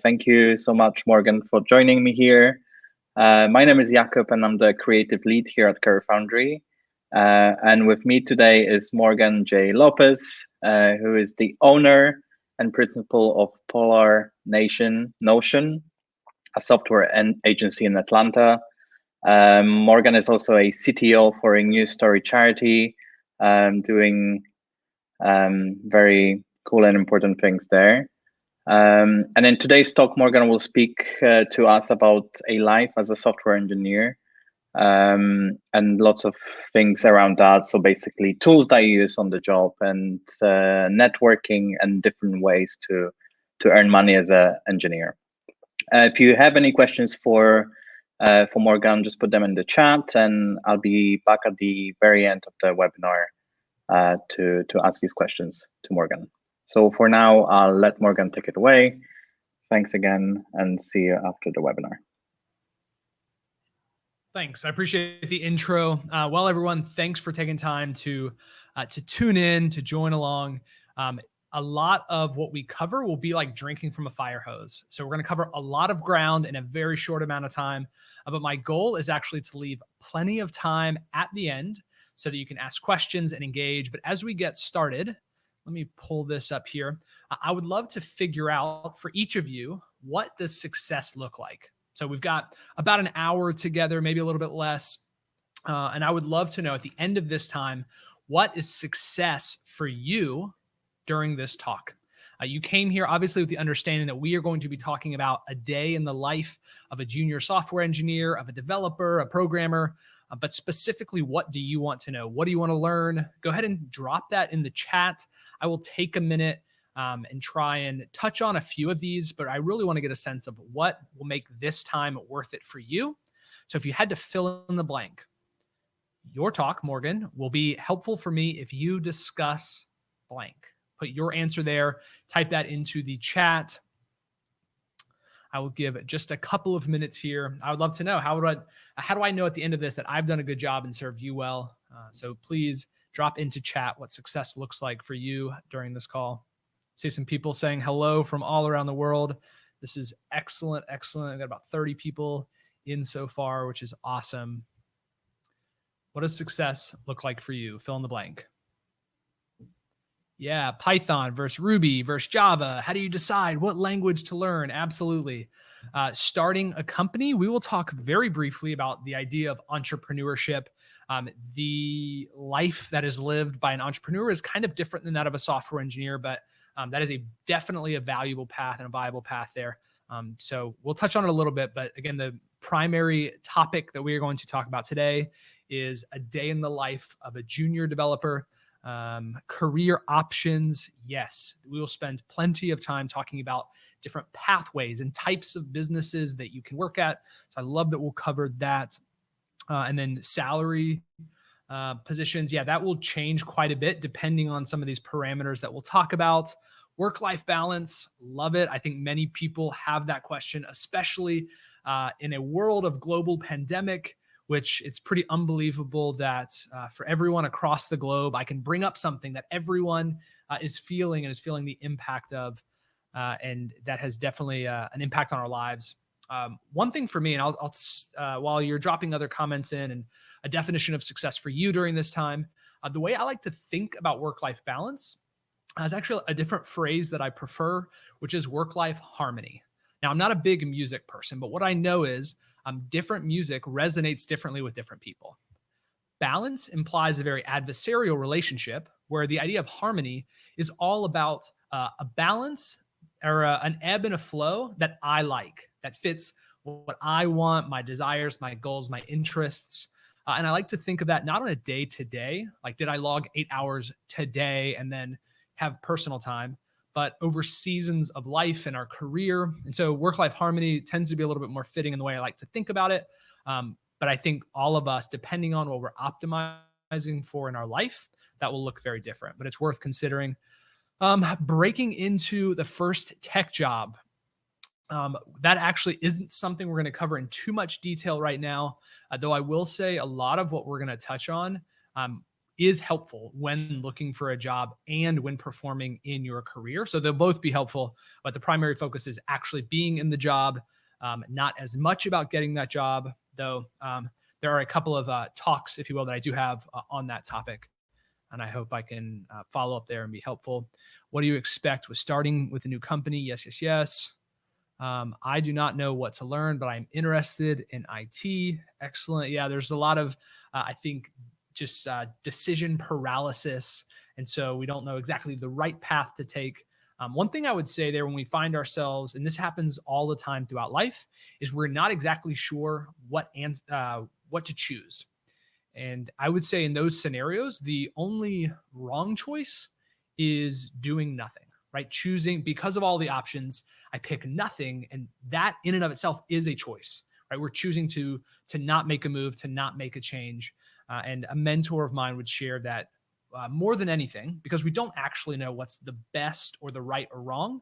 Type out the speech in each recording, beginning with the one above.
Thank you so much, Morgan, for joining me here. My name is Jakob, and I'm the creative lead here at Career Foundry. And with me today is Morgan J. Lopez, who is the owner and principal of Polar Notion, a software agency in Atlanta. Morgan is also a CTO for a news story charity, doing very cool and important things there. And in today's talk, Morgan will speak to us about a life as a software engineer, and lots of things around that. So basically tools that you use on the job, and networking and different ways to earn money as an engineer. If you have any questions for Morgan, just put them in the chat, and I'll be back at the very end of the webinar to ask these questions to Morgan. So for now, I'll let Morgan take it away. Thanks again, and see you after the webinar. Thanks. I appreciate the intro. Well, everyone, thanks for taking time to tune in, to join along. A lot of what we cover will be like drinking from a fire hose. So we're going to cover a lot of ground in a very short amount of time. But my goal is actually to leave plenty of time at the end so that you can ask questions and engage. But as we get started, let me pull this up here. I would love to figure out for each of you, what does success look like? So we've got about an hour together, maybe a little bit less. And I would love to know at the end of this time, what is success for you during this talk? You came here obviously with the understanding that we are going to be talking about a day in the life of a junior software engineer, of a developer, a programmer, but specifically, what do you want to know? What do you want to learn? Go ahead and drop that in the chat. I will take a minute and try and touch on a few of these, but I really want to get a sense of what will make this time worth it for you. So if you had to fill in the blank, your talk, Morgan, will be helpful for me if you discuss blank. Put your answer there, type that into the chat. I will give just a couple of minutes here. I would love to know, how do I know at the end of this that I've done a good job and served you well? So please drop into chat what success looks like for you during this call. See some people saying hello from all around the world. This is excellent, excellent. I've got about 30 people in so far, which is awesome. What does success look like for you? Fill in the blank. Yeah, Python versus Ruby versus Java. How do you decide what language to learn? Absolutely. Starting a company, we will talk very briefly about the idea of entrepreneurship. The life that is lived by an entrepreneur is kind of different than that of a software engineer, but that is definitely a valuable path and a viable path there. So we'll touch on it a little bit, but again, the primary topic that we are going to talk about today is a day in the life of a junior developer. Career options. Yes, we will spend plenty of time talking about different pathways and types of businesses that you can work at. So I love that we'll cover that. And then salary positions. Yeah, that will change quite a bit depending on some of these parameters that we'll talk about. Work-life balance. Love it. I think many people have that question, especially in a world of global pandemic, which it's pretty unbelievable that for everyone across the globe, I can bring up something that everyone is feeling and is feeling the impact of, and that has definitely an impact on our lives. One thing for me, and I'll while you're dropping other comments in and a definition of success for you during this time, the way I like to think about work-life balance is actually a different phrase that I prefer, which is work-life harmony. Now, I'm not a big music person, but what I know is different music resonates differently with different people. Balance implies a very adversarial relationship where the idea of harmony is all about a balance or an ebb and a flow that I like, that fits what I want, my desires, my goals, my interests. And I like to think of that not on a day-to-day, like did I log 8 hours today and then have personal time, but over seasons of life and our career. And so work-life harmony tends to be a little bit more fitting in the way I like to think about it. But I think all of us, depending on what we're optimizing for in our life, that will look very different, but it's worth considering. Breaking into the first tech job. That actually isn't something we're going to cover in too much detail right now, though I will say a lot of what we're going to touch on is helpful when looking for a job and when performing in your career. So they'll both be helpful, but the primary focus is actually being in the job, not as much about getting that job, though. There are a couple of talks, if you will, that I do have on that topic. And I hope I can follow up there and be helpful. What do you expect with starting with a new company? Yes, yes, yes. I do not know what to learn, but I'm interested in IT. Excellent. Yeah, there's a lot of, I think, just decision paralysis. And so we don't know exactly the right path to take. One thing I would say there when we find ourselves, and this happens all the time throughout life, is we're not exactly sure what to choose. And I would say in those scenarios, the only wrong choice is doing nothing, right? Choosing, because of all the options, I pick nothing. And that in and of itself is a choice, right? We're choosing to not make a move, to not make a change. And a mentor of mine would share that more than anything, because we don't actually know what's the best or the right or wrong,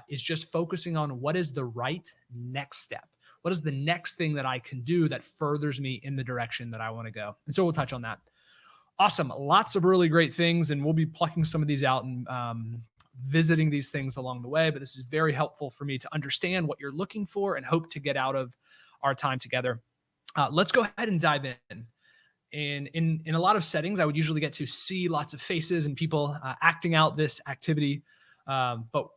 is just focusing on what is the right next step. What is the next thing that I can do that furthers me in the direction that I want to go? And so we'll touch on that. Awesome. Lots of really great things. And we'll be plucking some of these out and visiting these things along the way. But this is very helpful for me to understand what you're looking for and hope to get out of our time together. Let's go ahead and dive in. And in a lot of settings, I would usually get to see lots of faces and people acting out this activity. But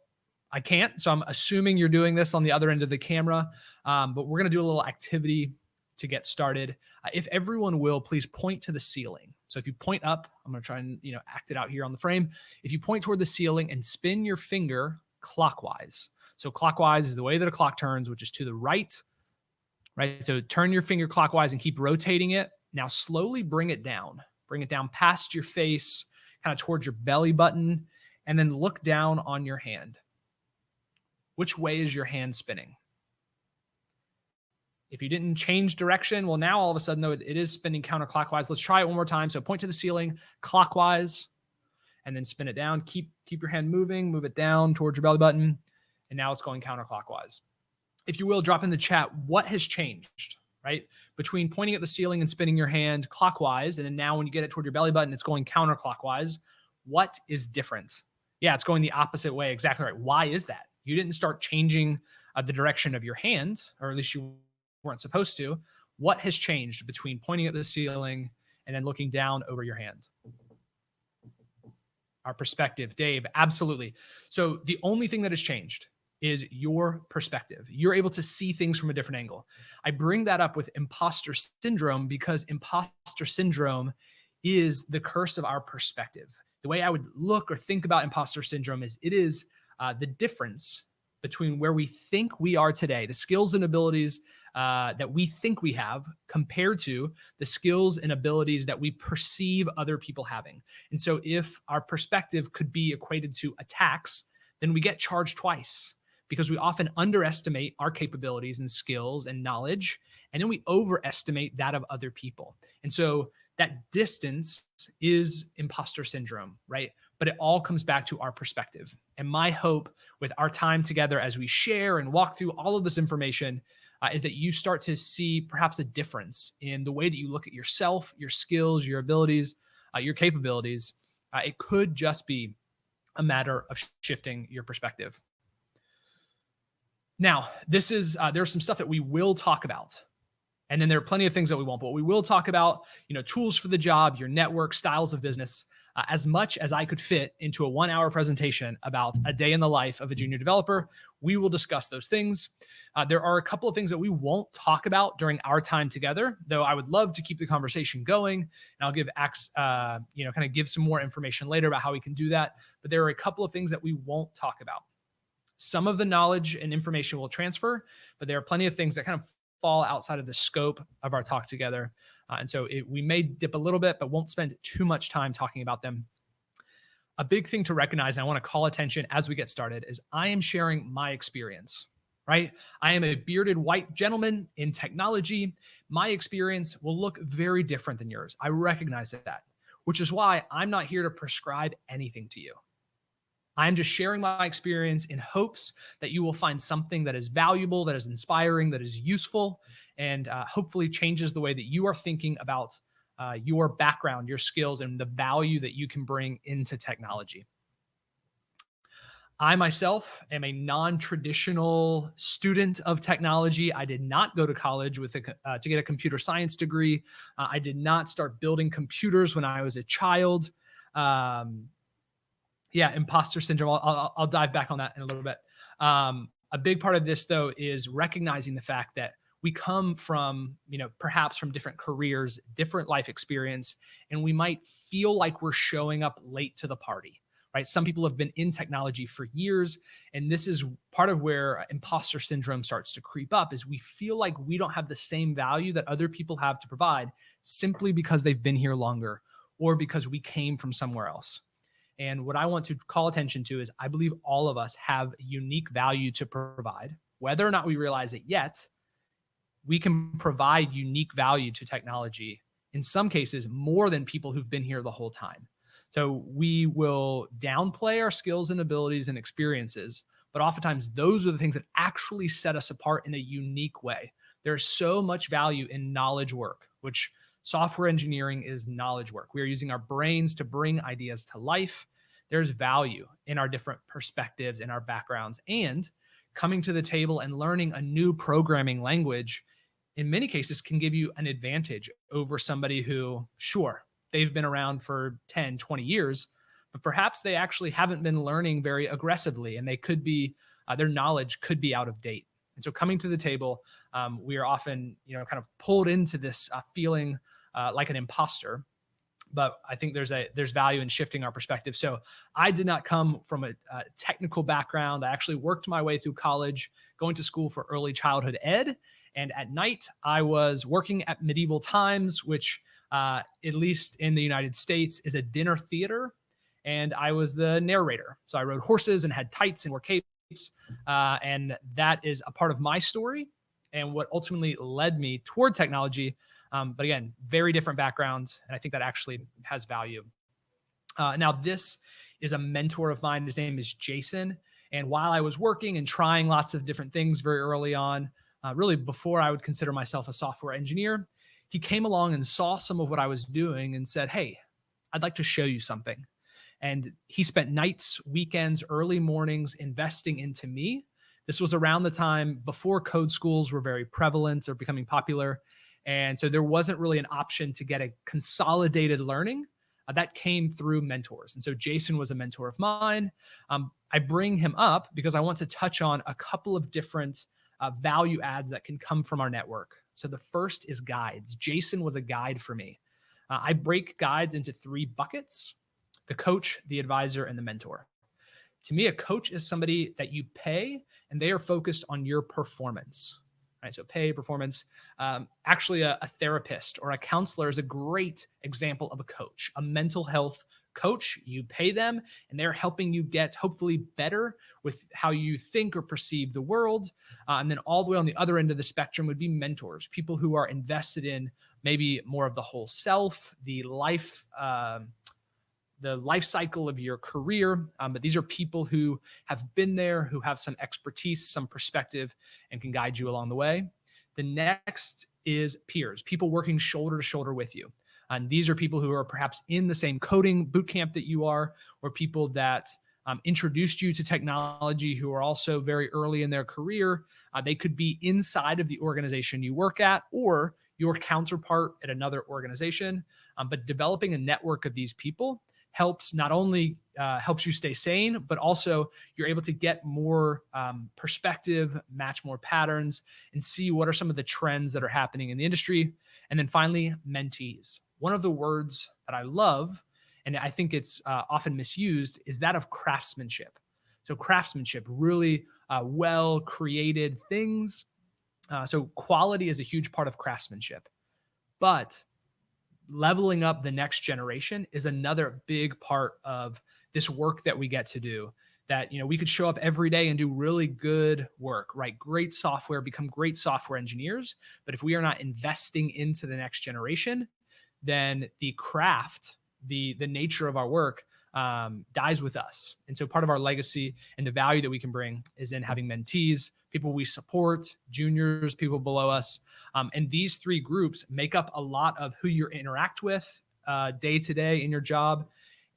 I can't. So I'm assuming you're doing this on the other end of the camera. But we're going to do a little activity to get started. If everyone will, please point to the ceiling. So if you point up, I'm going to try and act it out here on the frame. If you point toward the ceiling and spin your finger clockwise. So clockwise is the way that a clock turns, which is to the right. Right. So turn your finger clockwise and keep rotating it. Now slowly bring it down. Bring it down past your face, kind of towards your belly button, and then look down on your hand. Which way is your hand spinning? If you didn't change direction, well, now all of a sudden, though, it is spinning counterclockwise. Let's try it one more time. So point to the ceiling clockwise and then spin it down. Keep your hand moving, move it down towards your belly button. And now it's going counterclockwise. If you will, drop in the chat, what has changed, right? Between pointing at the ceiling and spinning your hand clockwise, and then now when you get it toward your belly button, it's going counterclockwise. What is different? Yeah, it's going the opposite way. Exactly right. Why is that? You didn't start changing the direction of your hand, or at least you weren't supposed to. What has changed between pointing at the ceiling and then looking down over your hand? Our perspective, Dave, absolutely. So the only thing that has changed is your perspective. You're able to see things from a different angle. I bring that up with imposter syndrome because imposter syndrome is the curse of our perspective. The way I would look or think about imposter syndrome is it is the difference between where we think we are today, the skills and abilities that we think we have compared to the skills and abilities that we perceive other people having. And so if our perspective could be equated to a tax, then we get charged twice because we often underestimate our capabilities and skills and knowledge, and then we overestimate that of other people. And so that distance is imposter syndrome, right? But it all comes back to our perspective. And my hope with our time together as we share and walk through all of this information is that you start to see perhaps a difference in the way that you look at yourself, your skills, your abilities, your capabilities. It could just be a matter of shifting your perspective. Now, there's some stuff that we will talk about. And then there are plenty of things that we won't, but we will talk about, tools for the job, your network, styles of business, as much as I could fit into a 1-hour presentation about a day in the life of a junior developer. We will discuss those things. There are a couple of things that we won't talk about during our time together, though I would love to keep the conversation going. And I'll give give some more information later about how we can do that. But there are a couple of things that we won't talk about. Some of the knowledge and information will transfer, but there are plenty of things that kind of fall outside of the scope of our talk together. And so we may dip a little bit, but won't spend too much time talking about them. A big thing to recognize, and I want to call attention as we get started, is I am sharing my experience, right? I am a bearded white gentleman in technology. My experience will look very different than yours. I recognize that, which is why I'm not here to prescribe anything to you. I'm just sharing my experience in hopes that you will find something that is valuable, that is inspiring, that is useful, and hopefully changes the way that you are thinking about your background, your skills, and the value that you can bring into technology. I myself am a non-traditional student of technology. I did not go to college to get a computer science degree. I did not start building computers when I was a child. Imposter syndrome. I'll dive back on that in a little bit. A big part of this, though, is recognizing the fact that we come from, perhaps from different careers, different life experience, and we might feel like we're showing up late to the party. Right? Some people have been in technology for years, and this is part of where imposter syndrome starts to creep up, is we feel like we don't have the same value that other people have to provide simply because they've been here longer or because we came from somewhere else. And what I want to call attention to is I believe all of us have unique value to provide. Whether or not we realize it yet, we can provide unique value to technology, in some cases more than people who've been here the whole time. So we will downplay our skills and abilities and experiences, but oftentimes those are the things that actually set us apart in a unique way. There's so much value in knowledge work, which software engineering is knowledge work. We are using our brains to bring ideas to life. There's value in our different perspectives and our backgrounds, and coming to the table and learning a new programming language in many cases can give you an advantage over somebody who, sure, they've been around for 10, 20 years, but perhaps they actually haven't been learning very aggressively, and they could be, their knowledge could be out of date. And so coming to the table, we are often, kind of pulled into this feeling like an imposter. But I think there's value in shifting our perspective. So I did not come from a technical background. I actually worked my way through college, going to school for early childhood ed. And at night, I was working at Medieval Times, which at least in the United States is a dinner theater. And I was the narrator. So I rode horses and had tights and wore capes. And that is a part of my story and what ultimately led me toward technology. But again, very different backgrounds. And I think that actually has value. Now, this is a mentor of mine. His name is Jason. And while I was working and trying lots of different things very early on, really before I would consider myself a software engineer, he came along and saw some of what I was doing and said, "Hey, I'd like to show you something." And he spent nights, weekends, early mornings investing into me. This was around the time before code schools were very prevalent or becoming popular. And so there wasn't really an option to get a consolidated learning that came through mentors. And so Jason was a mentor of mine. I bring him up because I want to touch on a couple of different value adds that can come from our network. So the first is guides. Jason was a guide for me. I break guides into 3 buckets: the coach, the advisor, and the mentor. To me, a coach is somebody that you pay and they are focused on your performance. Right, so pay, performance. Actually, a therapist or a counselor is a great example of a coach, a mental health coach. You pay them and they're helping you get hopefully better with how you think or perceive the world. And then all the way on the other end of the spectrum would be mentors, people who are invested in maybe more of the whole self, the life cycle of your career. But these are people who have been there, who have some expertise, some perspective, and can guide you along the way. The next is peers, people working shoulder to shoulder with you. And these are people who are perhaps in the same coding bootcamp that you are, or people that introduced you to technology who are also very early in their career. They could be inside of the organization you work at or your counterpart at another organization. But developing a network of these people helps not only helps you stay sane, but also you're able to get more perspective, match more patterns, and see what are some of the trends that are happening in the industry. And then finally, mentees. One of the words that I love, and I think it's often misused, is that of craftsmanship. So craftsmanship, really well-created things. So quality is a huge part of craftsmanship. But leveling up the next generation is another big part of this work that we get to do. That, we could show up every day and do really good work, write great software, become great software engineers. But if we are not investing into the next generation, then the craft, the nature of our work dies with us. And so part of our legacy and the value that we can bring is in having mentees, people we support, juniors, people below us. And these three groups make up a lot of who you interact with day to day in your job.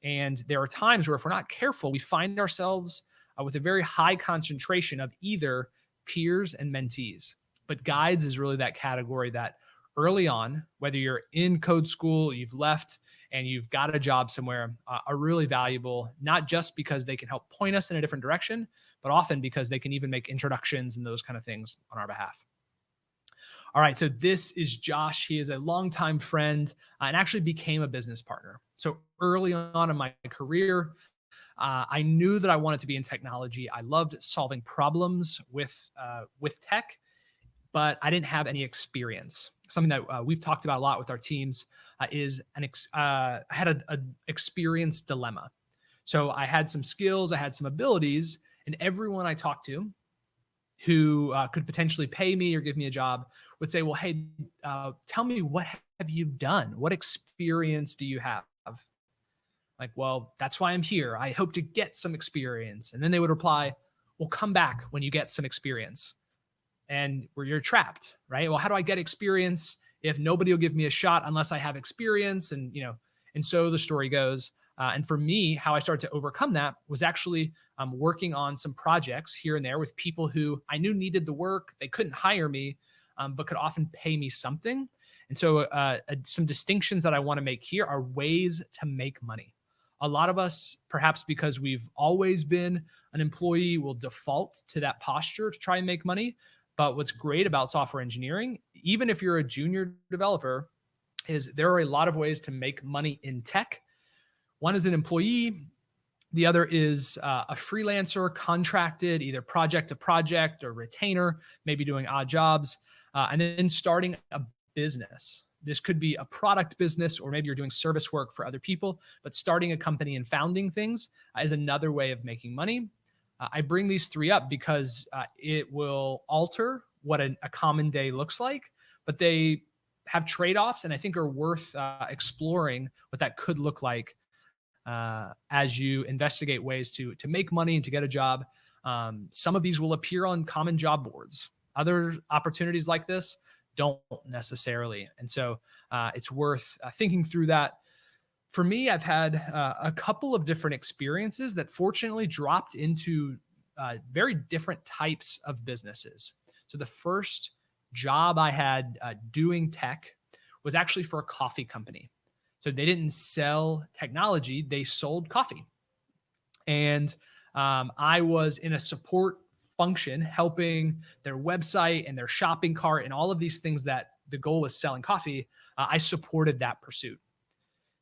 And there are times where if we're not careful, we find ourselves with a very high concentration of either peers and mentees. But guides is really that category that early on, whether you're in code school, you've left, and you've got a job somewhere, are really valuable, not just because they can help point us in a different direction, but often because they can even make introductions and those kind of things on our behalf. All right, so this is Josh. He is a longtime friend and actually became a business partner. So early on in my career, I knew that I wanted to be in technology. I loved solving problems with tech, but I didn't have any experience. Something that we've talked about a lot with our teams is I had an experience dilemma. So I had some skills, I had some abilities, and everyone I talked to who could potentially pay me or give me a job would say, well, hey, tell me, what have you done? What experience do you have? Like, well, that's why I'm here. I hope to get some experience. And then they would reply, well, come back when you get some experience. And where you're trapped, right? Well, how do I get experience if nobody will give me a shot unless I have experience? And, and so the story goes. And for me, how I started to overcome that was actually working on some projects here and there with people who I knew needed the work. They couldn't hire me, but could often pay me something. And so some distinctions that I want to make here are ways to make money. A lot of us, perhaps because we've always been an employee, will default to that posture to try and make money. But what's great about software engineering, even if you're a junior developer, is there are a lot of ways to make money in tech. One is an employee. The other is a freelancer, contracted, either project to project or retainer, maybe doing odd jobs, and then starting a business. This could be a product business, or maybe you're doing service work for other people, but starting a company and founding things is another way of making money. I bring these three up because it will alter what a common day looks like, but they have trade-offs and I think are worth exploring what that could look like as you investigate ways to make money and to get a job. Some of these will appear on common job boards. Other opportunities like this don't necessarily. And so it's worth thinking through that. For me, I've had a couple of different experiences that fortunately dropped into very different types of businesses. So the first job I had doing tech was actually for a coffee company. So they didn't sell technology, they sold coffee. And I was in a support function helping their website and their shopping cart and all of these things that the goal was selling coffee. I supported that pursuit.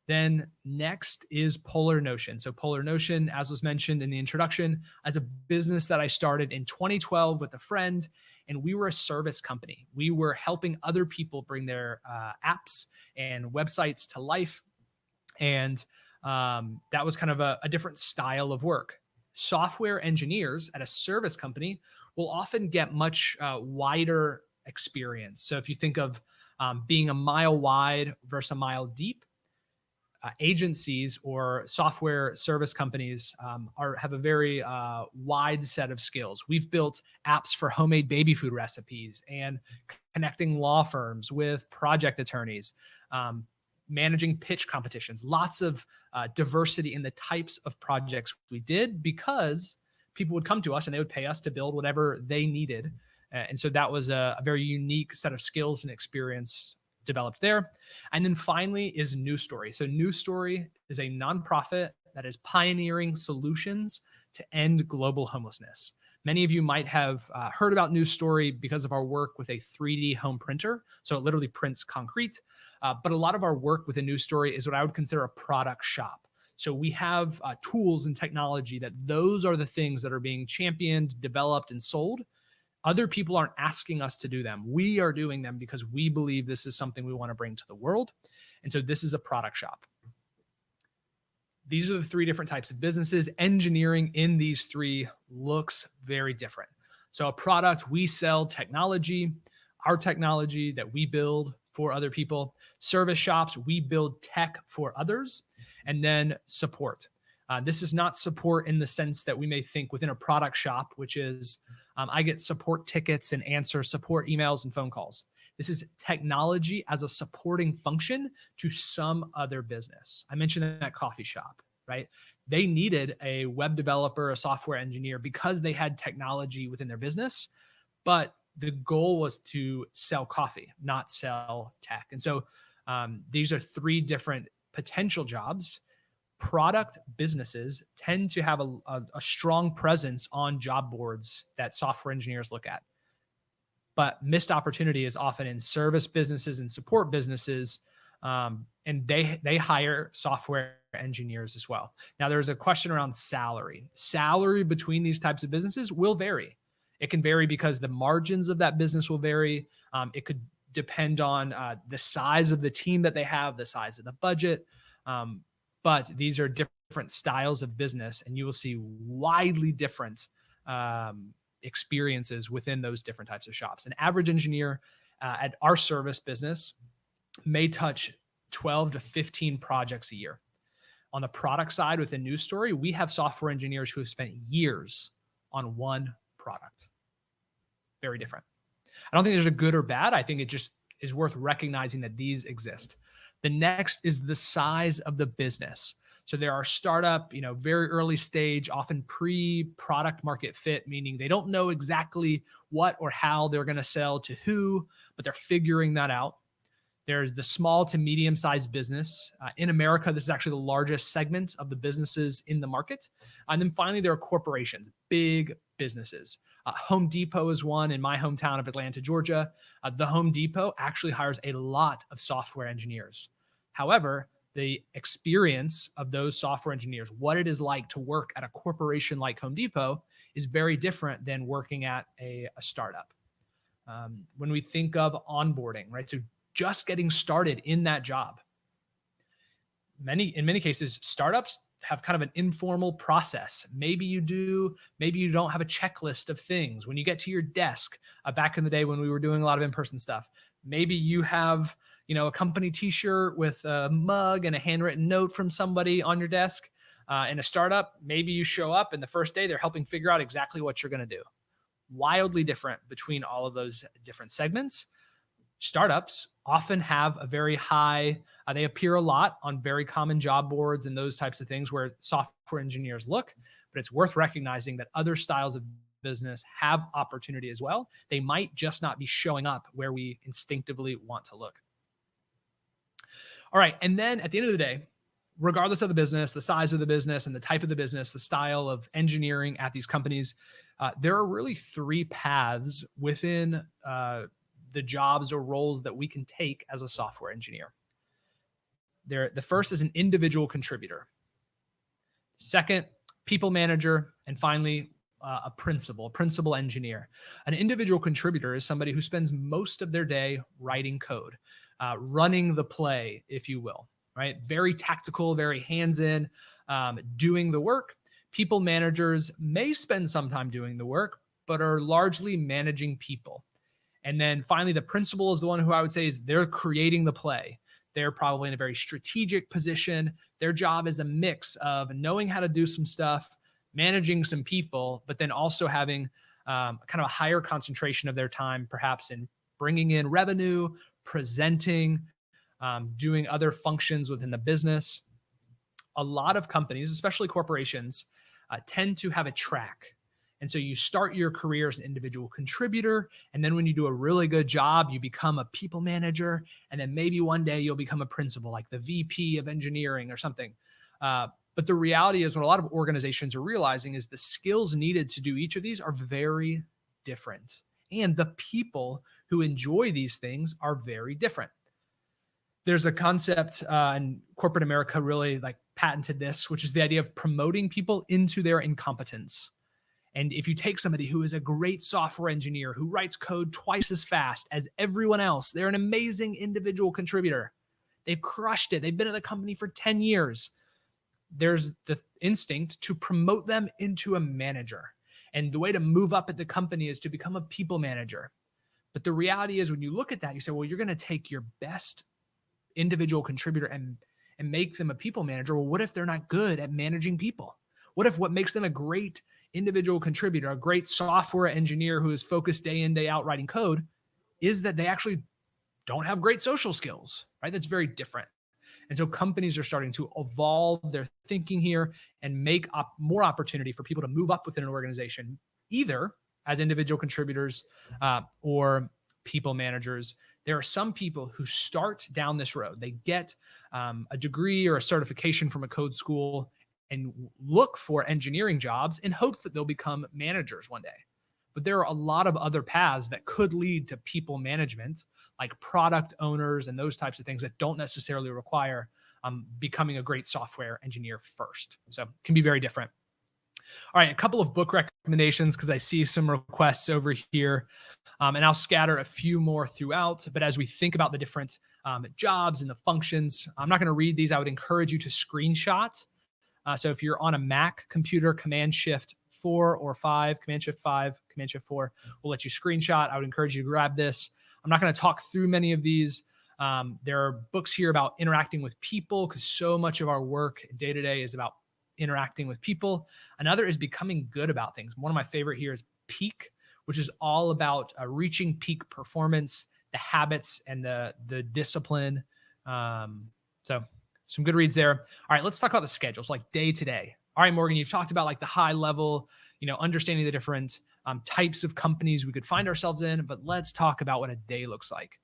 Then next is Polar Notion. So Polar Notion, as was mentioned in the introduction, as a business that I started in 2012 with a friend, and we were a service company. We were helping other people bring their apps and websites to life. And that was kind of a different style of work. Software engineers at a service company will often get much wider experience. So if you think of being a mile wide versus a mile deep, agencies or software service companies have a very wide set of skills. We've built apps for homemade baby food recipes and connecting law firms with project attorneys, managing pitch competitions, lots of diversity in the types of projects we did because people would come to us and they would pay us to build whatever they needed. And so that was a very unique set of skills and experience developed there. And then finally is New Story. So New Story is a nonprofit that is pioneering solutions to end global homelessness. Many of you might have heard about New Story because of our work with a 3D home printer. So it literally prints concrete. But a lot of our work with a New Story is what I would consider a product shop. So we have tools and technology that those are the things that are being championed, developed, and sold. Other people aren't asking us to do them. We are doing them because we believe this is something we want to bring to the world. And so this is a product shop. These are the three different types of businesses. Engineering in these three looks very different. So a product, we sell technology, our technology that we build for other people. Service shops, we build tech for others. And then support. This is not support in the sense that we may think within a product shop, which is I get support tickets and answer support emails and phone calls. This is technology as a supporting function to some other business. I mentioned that coffee shop, right? They needed a web developer, a software engineer, because they had technology within their business, but the goal was to sell coffee, not sell tech. And so these are three different potential jobs. Product businesses tend to have a strong presence on job boards that software engineers look at. But missed opportunity is often in service businesses and support businesses, and they hire software engineers as well. Now, there's a question around salary. Salary between these types of businesses will vary. It can vary because the margins of that business will vary. It could depend on the size of the team that they have, the size of the budget. But these are different styles of business, and you will see widely different experiences within those different types of shops. An average engineer at our service business may touch 12 to 15 projects a year. On the product side within News Story, we have software engineers who have spent years on one product. Very different. I don't think there's a good or bad. I think it just is worth recognizing that these exist. The next is the size of the business. So there are startup, very early stage, often pre-product market fit, meaning they don't know exactly what or how they're going to sell to who, but they're figuring that out. There's the small to medium-sized business. In America, this is actually the largest segment of the businesses in the market. And then finally, there are corporations, big businesses. Home Depot is one in my hometown of Atlanta, Georgia. The Home Depot actually hires a lot of software engineers. However, the experience of those software engineers, what it is like to work at a corporation like Home Depot, is very different than working at a startup. When we think of onboarding, right? So just getting started in that job. In many cases, startups have kind of an informal process. Maybe you do, maybe you don't have a checklist of things. When you get to your desk, back in the day when we were doing a lot of in-person stuff, maybe you have, a company t-shirt with a mug and a handwritten note from somebody on your desk. In a startup, maybe you show up and the first day they're helping figure out exactly what you're going to do. Wildly different between all of those different segments. Startups often have a very high, they appear a lot on very common job boards and those types of things where software engineers look, but it's worth recognizing that other styles of business have opportunity as well. They might just not be showing up where we instinctively want to look. All right. And then at the end of the day, regardless of the business, the size of the business and the type of the business, the style of engineering at these companies, there are really three paths within the jobs or roles that we can take as a software engineer. The first is an individual contributor. Second, people manager. And finally, a principal engineer. An individual contributor is somebody who spends most of their day writing code, running the play, if you will, right? Very tactical, very hands-in, doing the work. People managers may spend some time doing the work, but are largely managing people. And then finally, the principal is the one who I would say is they're creating the play. They're probably in a very strategic position. Their job is a mix of knowing how to do some stuff, managing some people, but then also having kind of a higher concentration of their time, perhaps in bringing in revenue, presenting, doing other functions within the business. A lot of companies, especially corporations, tend to have a track. And so you start your career as an individual contributor. And then when you do a really good job, you become a people manager. And then maybe one day you'll become a principal, like the VP of engineering or something. But the reality is what a lot of organizations are realizing is the skills needed to do each of these are very different. And the people who enjoy these things are very different. There's a concept, and corporate America really patented this, which is the idea of promoting people into their incompetence. And if you take somebody who is a great software engineer who writes code twice as fast as everyone else, they're an amazing individual contributor. They've crushed it. They've been at the company for 10 years. There's the instinct to promote them into a manager. And the way to move up at the company is to become a people manager. But the reality is when you look at that, you say, well, you're going to take your best individual contributor and make them a people manager. Well, what if they're not good at managing people? What if what makes them a great individual contributor, a great software engineer who is focused day in, day out writing code, is that they actually don't have great social skills, right? That's very different. And so companies are starting to evolve their thinking here and make up more opportunity for people to move up within an organization, either as individual contributors or people managers. There are some people who start down this road. They get a degree or a certification from a code school and look for engineering jobs in hopes that they'll become managers one day. But there are a lot of other paths that could lead to people management, like product owners and those types of things that don't necessarily require becoming a great software engineer first. So it can be very different. All right, a couple of book recommendations because I see some requests over here, and I'll scatter a few more throughout. But as we think about the different jobs and the functions, I'm not going to read these. I would encourage you to screenshot. So if you're on a Mac computer, Command Shift 4 or 5, Command Shift 5, Command Shift 4 will let you screenshot. I would encourage you to grab this. I'm not going to talk through many of these. There are books here about interacting with people because so much of our work day to day is about interacting with people. Another is becoming good about things. One of my favorite here is Peak, which is all about reaching peak performance, the habits and the discipline. So some good reads there. All right, let's talk about the schedules, like day to day. All right, Morgan, you've talked about like the high level, understanding the different types of companies we could find ourselves in, but let's talk about what a day looks like.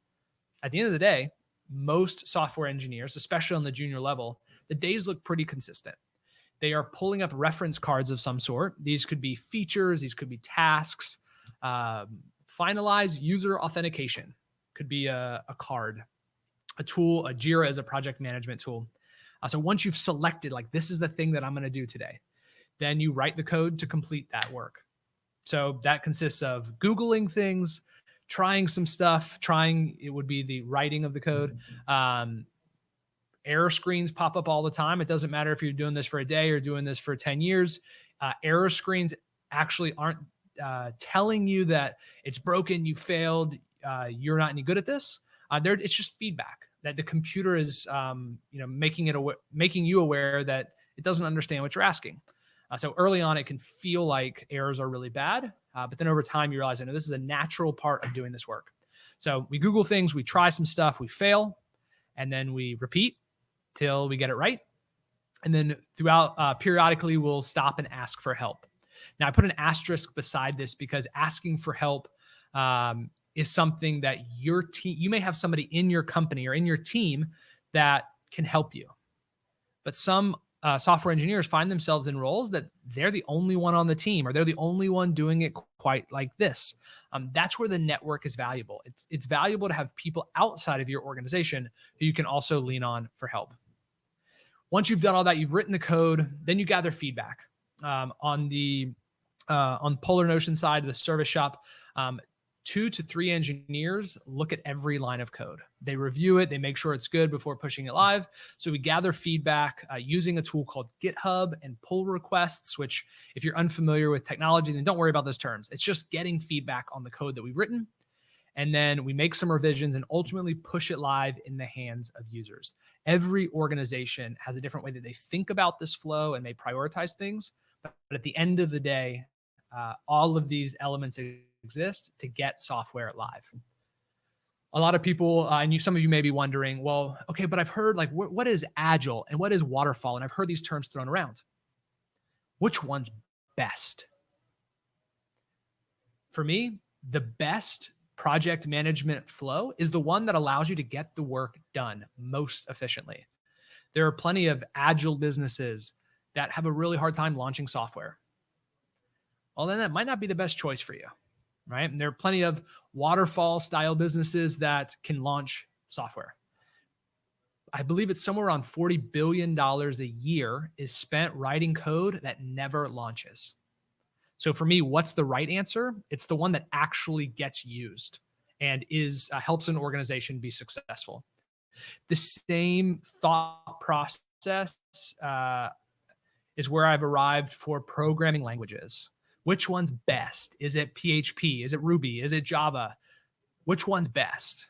At the end of the day, most software engineers, especially on the junior level, the days look pretty consistent. They are pulling up reference cards of some sort. These could be features, these could be tasks, finalize user authentication, could be a card, a tool, a Jira as a project management tool. So once you've selected, like, this is the thing that I'm going to do today, then you write the code to complete that work. So that consists of Googling things, trying some stuff, it would be the writing of the code. Error screens pop up all the time. It doesn't matter if you're doing this for a day or doing this for 10 years. Error screens actually aren't telling you that it's broken, you failed, you're not any good at this. It's just feedback that the computer is making you aware that it doesn't understand what you're asking. So early on, it can feel like errors are really bad, but then over time, you realize, this is a natural part of doing this work. So we Google things, we try some stuff, we fail, and then we repeat till we get it right. And then throughout, periodically, we'll stop and ask for help. Now, I put an asterisk beside this because asking for help is something that your team, you may have somebody in your company or in your team that can help you. But some software engineers find themselves in roles that they're the only one on the team, or they're the only one doing it quite like this. That's where the network is valuable. It's valuable to have people outside of your organization who you can also lean on for help. Once you've done all that, you've written the code, then you gather feedback. On Polar Notion side of the service shop, 2 to 3 engineers look at every line of code. They review it, they make sure it's good before pushing it live. So we gather feedback using a tool called GitHub and pull requests, which if you're unfamiliar with technology, then don't worry about those terms. It's just getting feedback on the code that we've written. And then we make some revisions and ultimately push it live in the hands of users. Every organization has a different way that they think about this flow and they prioritize things. But at the end of the day, all of these elements exist to get software live. A lot of people, and some of you may be wondering, well, okay, but I've heard like, what is agile and what is waterfall? And I've heard these terms thrown around. Which one's best? For me, the best project management flow is the one that allows you to get the work done most efficiently. There are plenty of agile businesses that have a really hard time launching software. Well, then that might not be the best choice for you, right? And there are plenty of waterfall style businesses that can launch software. I believe it's somewhere around $40 billion a year is spent writing code that never launches. So for me, what's the right answer? It's the one that actually gets used and helps an organization be successful. The same thought process is where I've arrived for programming languages. Which one's best? Is it PHP? Is it Ruby? Is it Java? Which one's best?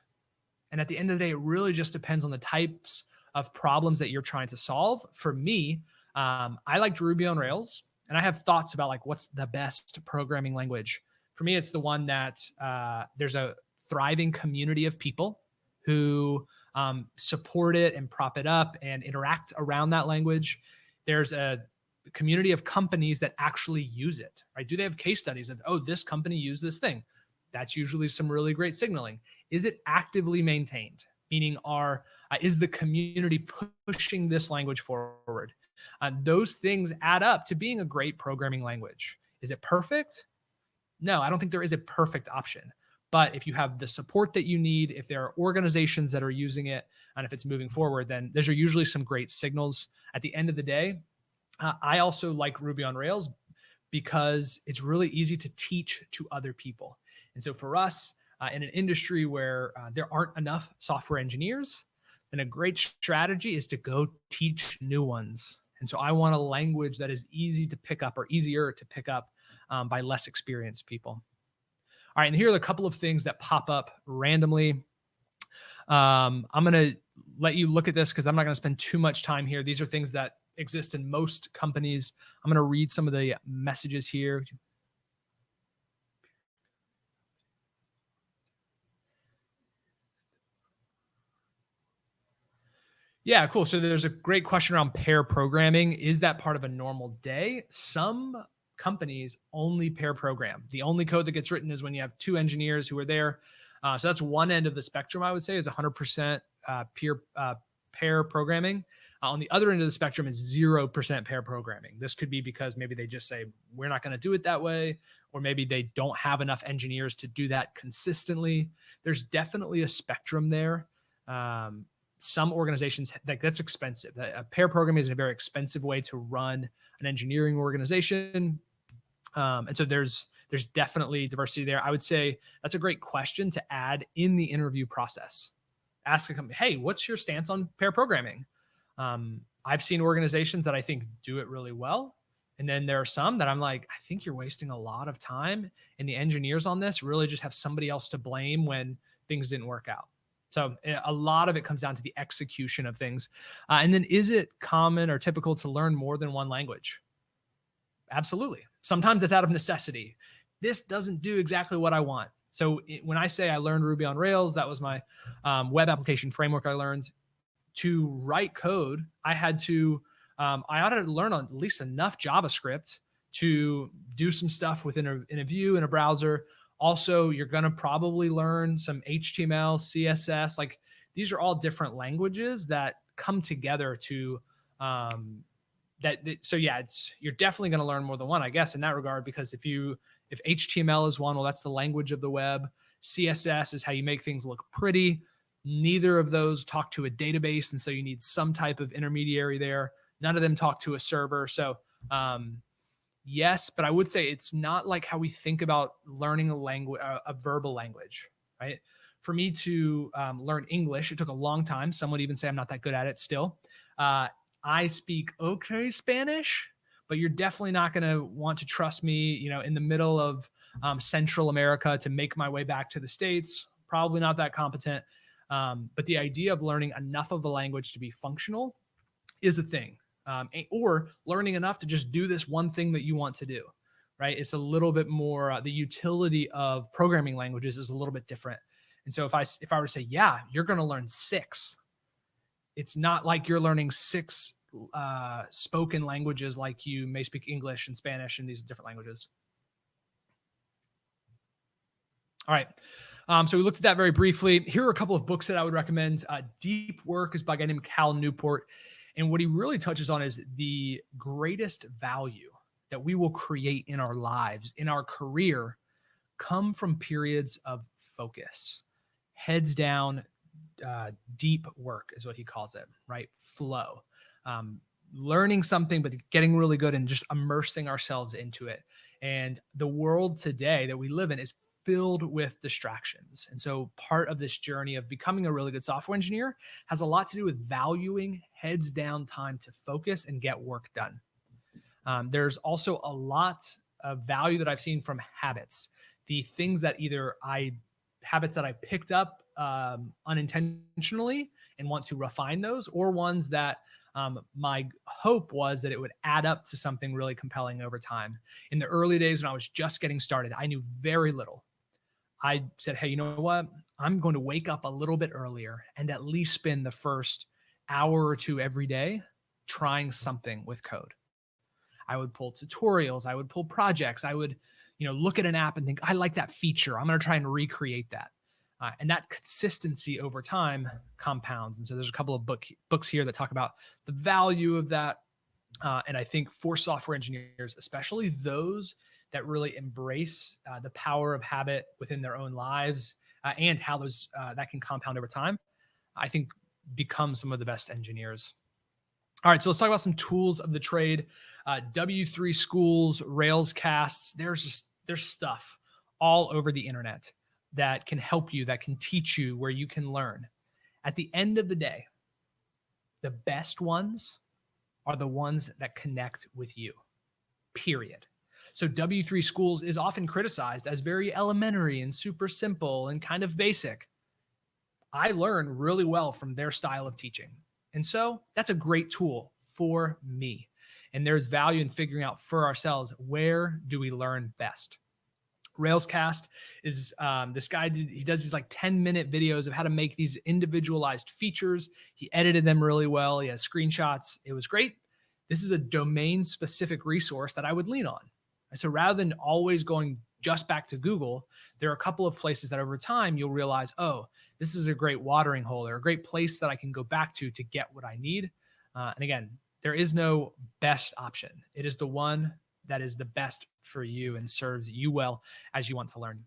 And at the end of the day, it really just depends on the types of problems that you're trying to solve. For me, I liked Ruby on Rails. And I have thoughts about like, what's the best programming language? For me, it's the one that there's a thriving community of people who support it and prop it up and interact around that language. There's a community of companies that actually use it, right? Do they have case studies of, oh, this company used this thing? That's usually some really great signaling. Is it actively maintained? Meaning, is the community pushing this language forward? Those things add up to being a great programming language. Is it perfect? No, I don't think there is a perfect option. But if you have the support that you need, if there are organizations that are using it, and if it's moving forward, then those are usually some great signals. At the end of the day, I also like Ruby on Rails because it's really easy to teach to other people. And so for us, in an industry where there aren't enough software engineers, then a great strategy is to go teach new ones. And so I want a language that is easy to pick up or easier to pick up by less experienced people. All right, and here are a couple of things that pop up randomly. I'm going to let you look at this because I'm not going to spend too much time here. These are things that exist in most companies. I'm going to read some of the messages here. Yeah, cool. So there's a great question around pair programming. Is that part of a normal day? Some companies only pair program. The only code that gets written is when you have two engineers who are there. So that's one end of the spectrum, I would say, is 100% pair programming. On the other end of the spectrum is 0% pair programming. This could be because maybe they just say, we're not going to do it that way, or maybe they don't have enough engineers to do that consistently. There's definitely a spectrum there. Some organizations, that's expensive. Pair programming is a very expensive way to run an engineering organization. And so there's definitely diversity there. I would say that's a great question to add in the interview process. Ask a company, hey, what's your stance on pair programming? I've seen organizations that I think do it really well. And then there are some that I'm like, I think you're wasting a lot of time. And the engineers on this really just have somebody else to blame when things didn't work out. So a lot of it comes down to the execution of things. And then is it common or typical to learn more than one language? Absolutely. Sometimes it's out of necessity. This doesn't do exactly what I want. So when I say I learned Ruby on Rails, that was my web application framework I learned. To write code, I ought to learn at least enough JavaScript to do some stuff within a view in a browser. Also, you're going to probably learn some HTML, CSS. Like these are all different languages that come together to so yeah, you're definitely going to learn more than one, I guess, in that regard, because if HTML is one, well, that's the language of the web. CSS is how you make things look pretty. Neither of those talk to a database, and so you need some type of intermediary there. None of them talk to a server. So yes, but I would say it's not like how we think about learning a language, a verbal language, right? For me to learn English, it took a long time. Some would even say I'm not that good at it still. I speak okay Spanish, but you're definitely not going to want to trust me, in the middle of Central America to make my way back to the States. Probably not that competent. But the idea of learning enough of a language to be functional is a thing. Or learning enough to just do this one thing that you want to do, right? It's a little bit more, the utility of programming languages is a little bit different. And so if I were to say, yeah, you're going to learn 6, it's not like you're learning 6 spoken languages like you may speak English and Spanish and these different languages. All right. So we looked at that very briefly. Here are a couple of books that I would recommend. Deep Work is by a guy named Cal Newport. And what he really touches on is the greatest value that we will create in our lives, in our career, come from periods of focus. Heads down, deep work is what he calls it, right? Flow. Learning something, but getting really good and just immersing ourselves into it. And the world today that we live in is filled with distractions. And so part of this journey of becoming a really good software engineer has a lot to do with valuing heads down time to focus and get work done. There's also a lot of value that I've seen from habits, the things that habits that I picked up unintentionally and want to refine those, or ones that My hope was that it would add up to something really compelling over time. In the early days when I was just getting started, I knew very little. I said, hey, you know what? I'm going to wake up a little bit earlier and at least spend the first hour or two every day trying something with code. I would pull tutorials. I would pull projects. I would, look at an app and think, I like that feature. I'm going to try and recreate that. And that consistency over time compounds. And so there's a couple of books here that talk about the value of that. And I think for software engineers, especially those that really embrace the power of habit within their own lives and how those that can compound over time, I think become some of the best engineers. All right, so let's talk about some tools of the trade. W3 Schools, RAILSCASTS, there's stuff all over the internet that can help you, that can teach you, where you can learn. At the end of the day, the best ones are the ones that connect with you, period. So W3 Schools is often criticized as very elementary and super simple and kind of basic. I learn really well from their style of teaching. And so that's a great tool for me. And there's value in figuring out for ourselves, where do we learn best? RailsCast is this guy, he does these like 10-minute videos of how to make these individualized features. He edited them really well. He has screenshots. It was great. This is a domain-specific resource that I would lean on. So rather than always going just back to Google, there are a couple of places that over time you'll realize, oh, this is a great watering hole or a great place that I can go back to get what I need. And again, there is no best option. It is the one that is the best for you and serves you well as you want to learn.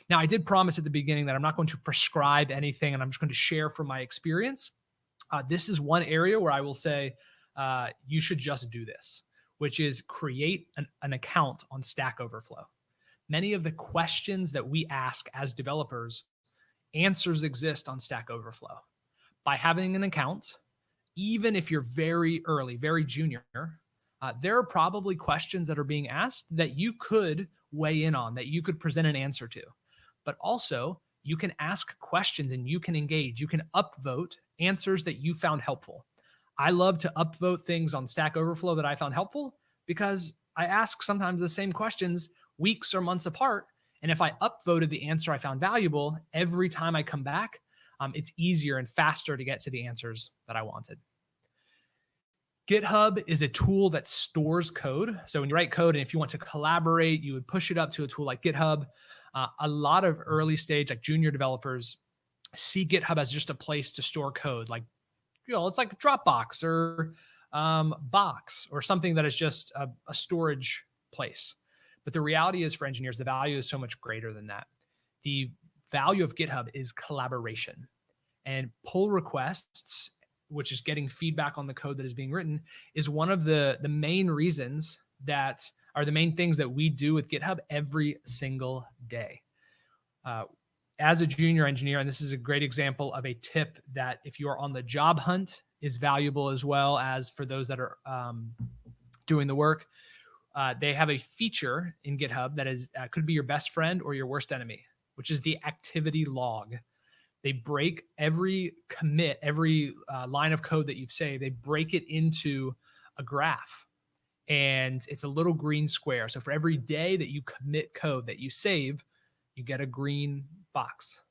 Now, I did promise at the beginning that I'm not going to prescribe anything and I'm just going to share from my experience. This is one area where I will say you should just do this, which is create an account on Stack Overflow. Many of the questions that we ask as developers, answers exist on Stack Overflow. By having an account, even if you're very early, very junior, there are probably questions that are being asked that you could weigh in on, that you could present an answer to. But also, you can ask questions and you can engage. You can upvote answers that you found helpful. I love to upvote things on Stack Overflow that I found helpful because I ask sometimes the same questions weeks or months apart. And if I upvoted the answer I found valuable, every time I come back, it's easier and faster to get to the answers that I wanted. GitHub is a tool that stores code. So when you write code and if you want to collaborate, you would push it up to a tool like GitHub. A lot of early stage, like junior developers, see GitHub as just a place to store code. Like, it's like Dropbox or Box or something that is just a storage place. But the reality is for engineers, the value is so much greater than that. The value of GitHub is collaboration, and pull requests, which is getting feedback on the code that is being written, is one of the main reasons that are the main things that we do with GitHub every single day. As a junior engineer, and this is a great example of a tip that if you are on the job hunt is valuable as well as for those that are doing the work. They have a feature in GitHub that is could be your best friend or your worst enemy, which is the activity log. They break every commit, every line of code that you've saved, they break it into a graph. And it's a little green square. So for every day that you commit code that you save, you get a green box.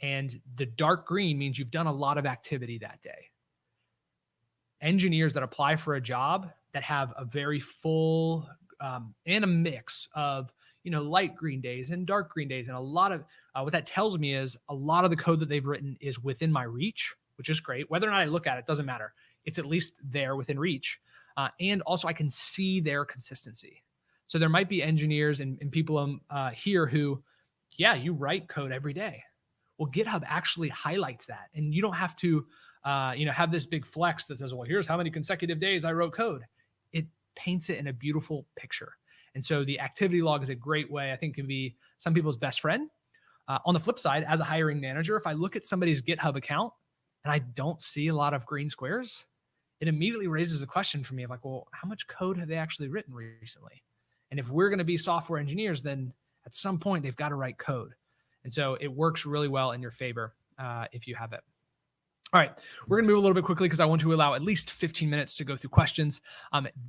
And the dark green means you've done a lot of activity that day. Engineers that apply for a job that have a very full and a mix of light green days and dark green days, and a lot of what that tells me is a lot of the code that they've written is within my reach, which is great. Whether or not I look at it doesn't matter. It's at least there within reach, and also I can see their consistency. So there might be engineers and people here who, you write code every day. Well, GitHub actually highlights that, and you don't have to have this big flex that says, well, here's how many consecutive days I wrote code. It paints it in a beautiful picture. And so the activity log is a great way, I think, can be some people's best friend. On the flip side, as a hiring manager, if I look at somebody's GitHub account and I don't see a lot of green squares, it immediately raises a question for me of like, well, how much code have they actually written recently? And if we're going to be software engineers, then at some point they've got to write code. And so it works really well in your favor if you have it. All right, we're going to move a little bit quickly because I want to allow at least 15 minutes to go through questions.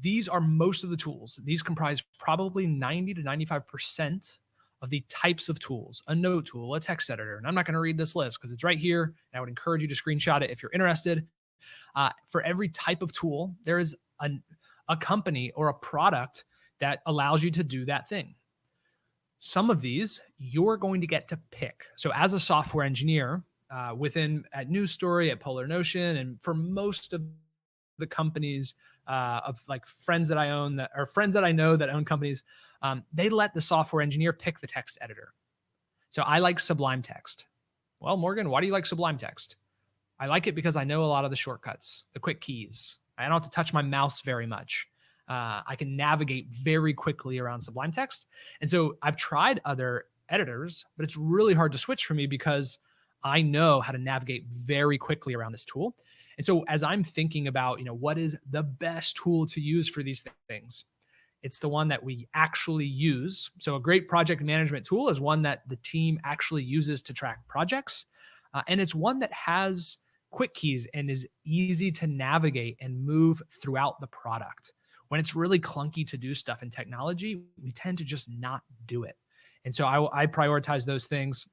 These are most of the tools. These comprise probably 90 to 95% of the types of tools: a note tool, a text editor. And I'm not going to read this list because it's right here. And I would encourage you to screenshot it if you're interested. For every type of tool, there is a company or a product that allows you to do that thing. Some of these you're going to get to pick. So as a software engineer, at News Story, at Polar Notion, and for most of the companies of like friends that I own or friends that I know that own companies, they let the software engineer pick the text editor. So I like Sublime Text. Well, Morgan, why do you like Sublime Text? I like it because I know a lot of the shortcuts, the quick keys. I don't have to touch my mouse very much. I can navigate very quickly around Sublime Text. And so I've tried other editors, but it's really hard to switch for me because I know how to navigate very quickly around this tool. And so as I'm thinking about, what is the best tool to use for these things, it's the one that we actually use. So a great project management tool is one that the team actually uses to track projects. And it's one that has quick keys and is easy to navigate and move throughout the product. When it's really clunky to do stuff in technology, we tend to just not do it. And so I prioritize those things.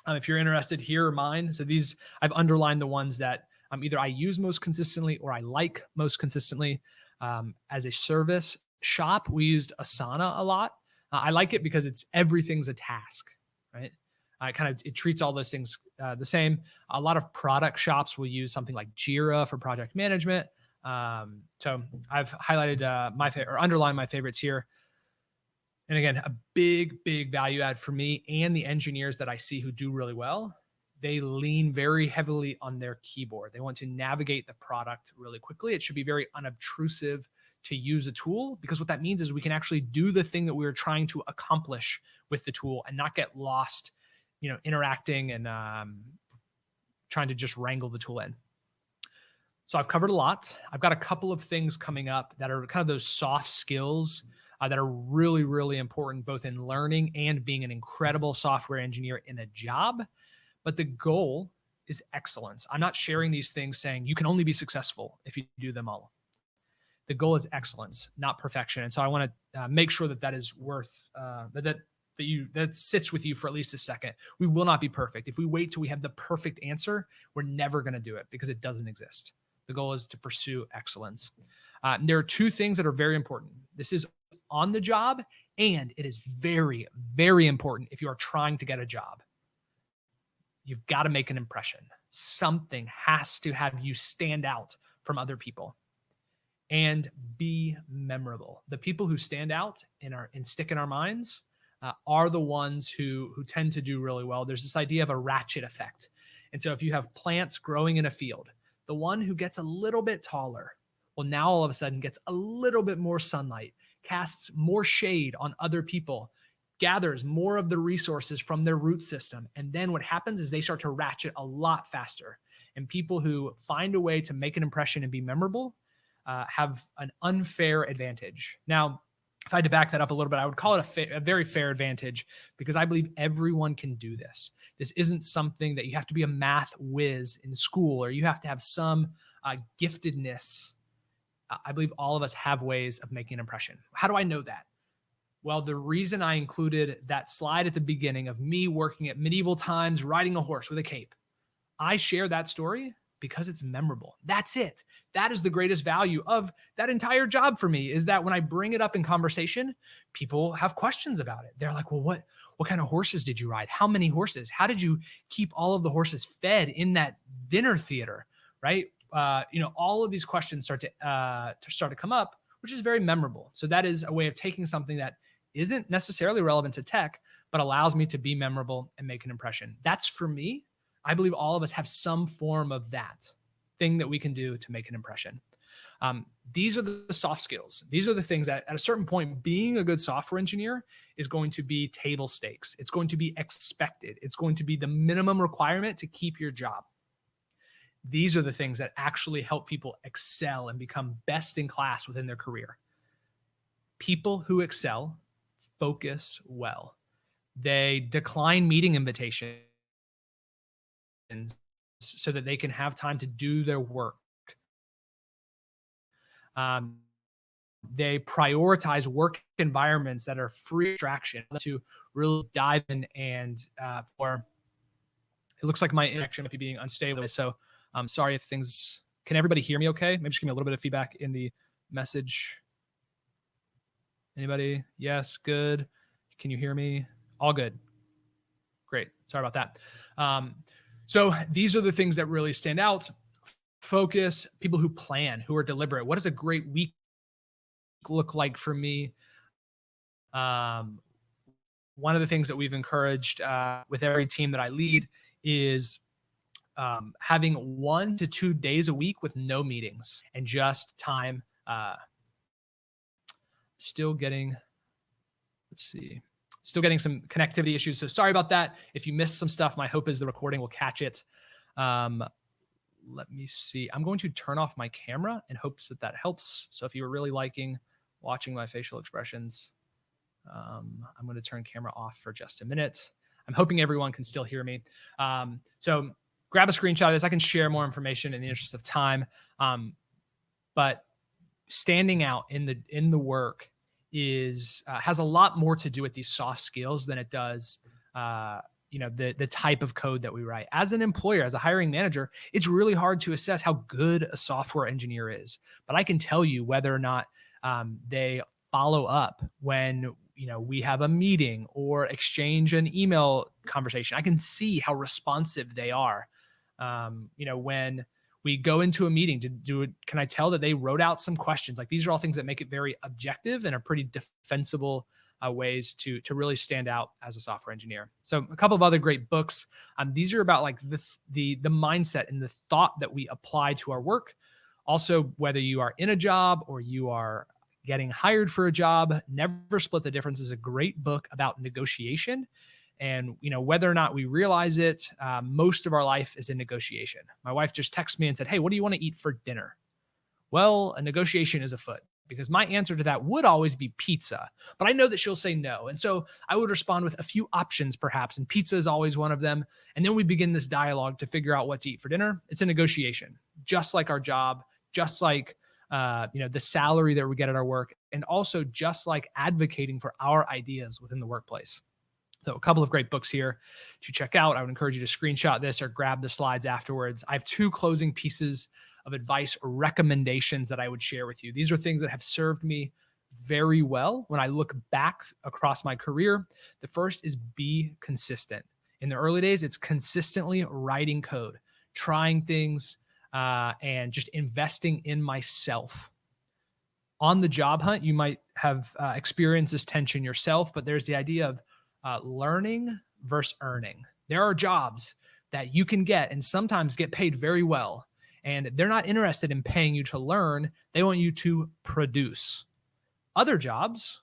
If you're interested, here are mine. So these, I've underlined the ones that either I use most consistently or I like most consistently. As a service shop, we used Asana a lot. I like it because everything's a task, right? It treats all those things the same. A lot of product shops will use something like Jira for project management. So I've highlighted underlined my favorites here. And again, a big, big value add for me and the engineers that I see who do really well. They lean very heavily on their keyboard. They want to navigate the product really quickly. It should be very unobtrusive to use a tool, because what that means is we can actually do the thing that we were trying to accomplish with the tool and not get lost, interacting and trying to just wrangle the tool in. So I've covered a lot. I've got a couple of things coming up that are kind of those soft skills that are really, really important, both in learning and being an incredible software engineer in a job. But the goal is excellence. I'm not sharing these things saying you can only be successful if you do them all. The goal is excellence, not perfection. And so I want to make sure that is worth that sits with you for at least a second. We will not be perfect. If we wait till we have the perfect answer, we're never going to do it because it doesn't exist. The goal is to pursue excellence. There are two things that are very important. This is on the job, and it is very, very important if you are trying to get a job. You've got to make an impression. Something has to have you stand out from other people and be memorable. The people who stand out and stick in our minds are the ones who tend to do really well. There's this idea of a ratchet effect. And so if you have plants growing in a field, the one who gets a little bit taller, well, now all of a sudden gets a little bit more sunlight, casts more shade on other people, gathers more of the resources from their root system. And then what happens is they start to ratchet a lot faster. And people who find a way to make an impression and be memorable have an unfair advantage. Now, if I had to back that up a little bit, I would call it a very fair advantage, because I believe everyone can do this. This isn't something that you have to be a math whiz in school or you have to have some giftedness. I believe all of us have ways of making an impression. How do I know that? Well, the reason I included that slide at the beginning of me working at medieval times, riding a horse with a cape, I share that story because it's memorable. That's it. That is the greatest value of that entire job for me, is that when I bring it up in conversation, people have questions about it. They're like, well, what kind of horses did you ride? How many horses? How did you keep all of the horses fed in that dinner theater, right? All of these questions start to come up, which is very memorable. So that is a way of taking something that isn't necessarily relevant to tech, but allows me to be memorable and make an impression. That's for me. I believe all of us have some form of that thing that we can do to make an impression. These are the soft skills. These are the things that at a certain point, being a good software engineer is going to be table stakes. It's going to be expected. It's going to be the minimum requirement to keep your job. These are the things that actually help people excel and become best in class within their career. People who excel focus well. They decline meeting invitations so that they can have time to do their work. They prioritize work environments that are free distraction to really dive in and for it looks like my connection might be being unstable. So I'm sorry if things, can everybody hear me okay? Maybe just give me a little bit of feedback in the message. Anybody? Yes, good. Can you hear me? All good. Great. Sorry about that. So these are the things that really stand out. Focus, people who plan, who are deliberate. What does a great week look like for me? One of the things that we've encouraged with every team that I lead is having 1 to 2 days a week with no meetings and just time. Still getting some connectivity issues. So sorry about that. If you missed some stuff, my hope is the recording will catch it. Let me see. I'm going to turn off my camera in hopes that helps. So if you were really liking watching my facial expressions, I'm going to turn camera off for just a minute. I'm hoping everyone can still hear me. So grab a screenshot of this. I can share more information in the interest of time. But standing out in the work is has a lot more to do with these soft skills than it does the type of code that we write. As an employer, as a hiring manager, it's really hard to assess how good a software engineer is. But I can tell you whether or not they follow up when we have a meeting or exchange an email conversation. I can see how responsive they are. When we go into a meeting to do it, can I tell that they wrote out some questions? Like, these are all things that make it very objective and are pretty defensible ways to really stand out as a software engineer. So a couple of other great books. These are about like the mindset and the thought that we apply to our work. Also, whether you are in a job or you are getting hired for a job, Never Split the Difference is a great book about negotiation. And whether or not we realize it, most of our life is in negotiation. My wife just texted me and said, "Hey, what do you want to eat for dinner?" Well, a negotiation is afoot, because my answer to that would always be pizza, but I know that she'll say no. And so I would respond with a few options perhaps, and pizza is always one of them. And then we begin this dialogue to figure out what to eat for dinner. It's a negotiation, just like our job, just like the salary that we get at our work, and also just like advocating for our ideas within the workplace. So a couple of great books here to check out. I would encourage you to screenshot this or grab the slides afterwards. I have 2 closing pieces of advice or recommendations that I would share with you. These are things that have served me very well when I look back across my career. The first is be consistent. In the early days, it's consistently writing code, trying things, and just investing in myself. On the job hunt, you might have experienced this tension yourself, but there's the idea of learning versus earning. There are jobs that you can get and sometimes get paid very well, and they're not interested in paying you to learn. They want you to produce. Other jobs,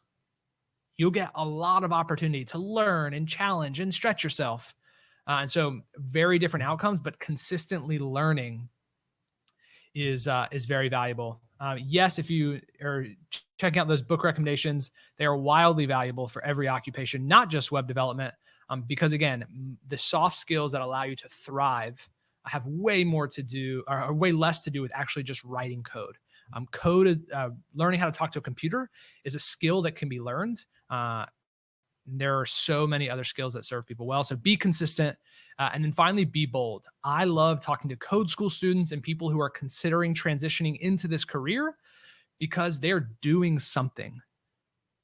you'll get a lot of opportunity to learn and challenge and stretch yourself. And so very different outcomes, but consistently learning is very valuable. Yes, if you are checking out those book recommendations, they are wildly valuable for every occupation, not just web development, because again, the soft skills that allow you to thrive have way more to do, or way less to do with actually just writing code. Learning how to talk to a computer is a skill that can be learned. There are so many other skills that serve people well. So be consistent. And then finally, be bold. I love talking to code school students and people who are considering transitioning into this career because they're doing something.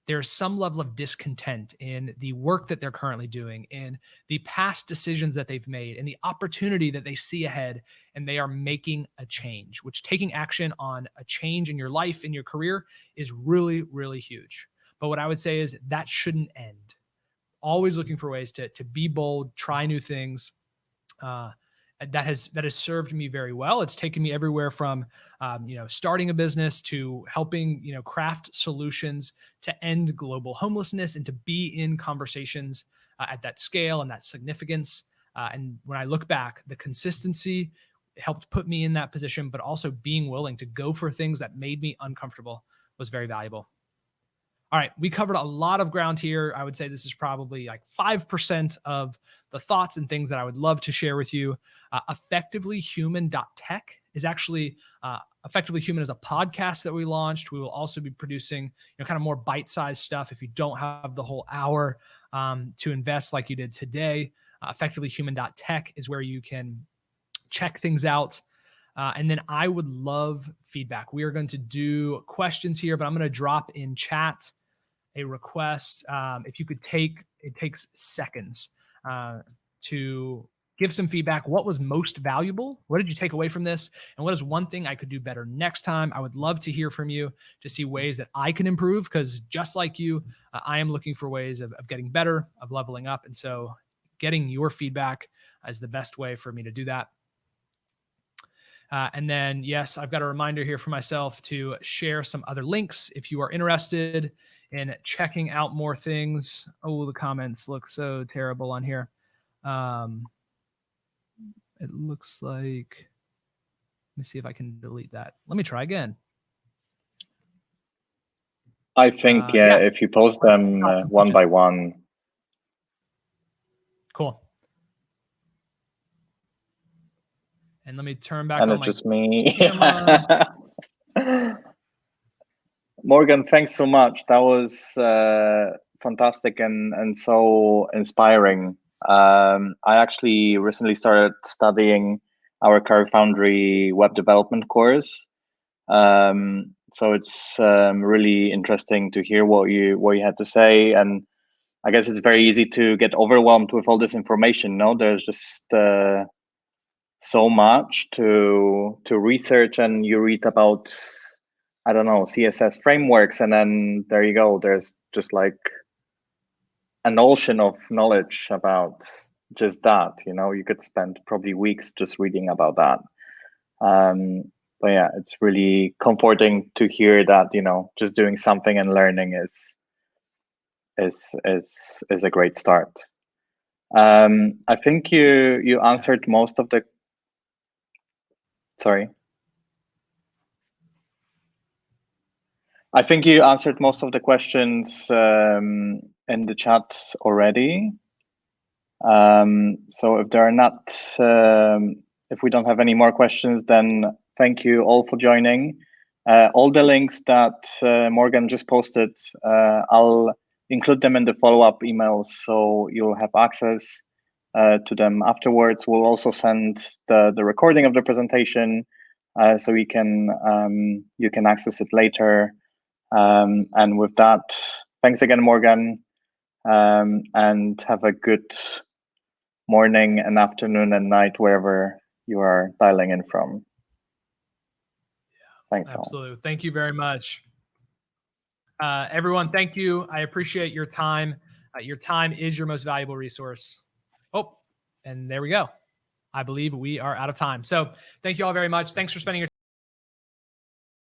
There's some level of discontent in the work that they're currently doing, in the past decisions that they've made, and the opportunity that they see ahead, and they are making a change, which taking action on a change in your life, in your career, is really, really huge. But what I would say is that shouldn't end. Always looking for ways to be bold, try new things. That has served me very well. It's taken me everywhere from starting a business to helping craft solutions to end global homelessness, and to be in conversations at that scale and that significance. And when I look back, the consistency helped put me in that position, but also being willing to go for things that made me uncomfortable was very valuable. All right, we covered a lot of ground here. I would say this is probably like 5% of the thoughts and things that I would love to share with you. Effectivelyhuman.tech is actually Effectively Human is a podcast that we launched. We will also be producing kind of more bite-sized stuff if you don't have the whole hour to invest like you did today. Effectivelyhuman.tech is where you can check things out. And then I would love feedback. We are going to do questions here, but I'm going to drop in chat a request. If you could it takes seconds to give some feedback. What was most valuable? What did you take away from this? And what is one thing I could do better next time? I would love to hear from you to see ways that I can improve, because just like you, I am looking for ways of getting better, of leveling up. And so getting your feedback is the best way for me to do that. And then, yes, I've got a reminder here for myself to share some other links if you are interested in checking out more things. Oh, the comments look so terrible on here. It looks like, let me see if I can delete that. Let me try again. I think, yeah, if you post them one by one. Cool. And let me turn back and on it's just me. camera. Morgan, thanks so much. That was fantastic and so inspiring. I actually recently started studying our Career Foundry web development course. So it's really interesting to hear what you had to say. And I guess it's very easy to get overwhelmed with all this information. No, there's just so much to research, and you read about, I don't know, CSS frameworks, and then there you go. There's just like an ocean of knowledge about just that. You could spend probably weeks just reading about that. But yeah, it's really comforting to hear that just doing something and learning is a great start. I think you answered most of the. Sorry. I think you answered most of the questions in the chat already. So if there are not, if we don't have any more questions, then thank you all for joining. All the links that Morgan just posted, I'll include them in the follow-up emails, so you'll have access to them afterwards. We'll also send the recording of the presentation, so you can access it later. And with that, thanks again, Morgan, and have a good morning and afternoon and night wherever you are dialing in from. Thanks. Absolutely. Thank you very much. Everyone, thank you. I appreciate your time. Your time is your most valuable resource. Oh, and there we go. I believe we are out of time. So thank you all very much. Thanks for spending your time.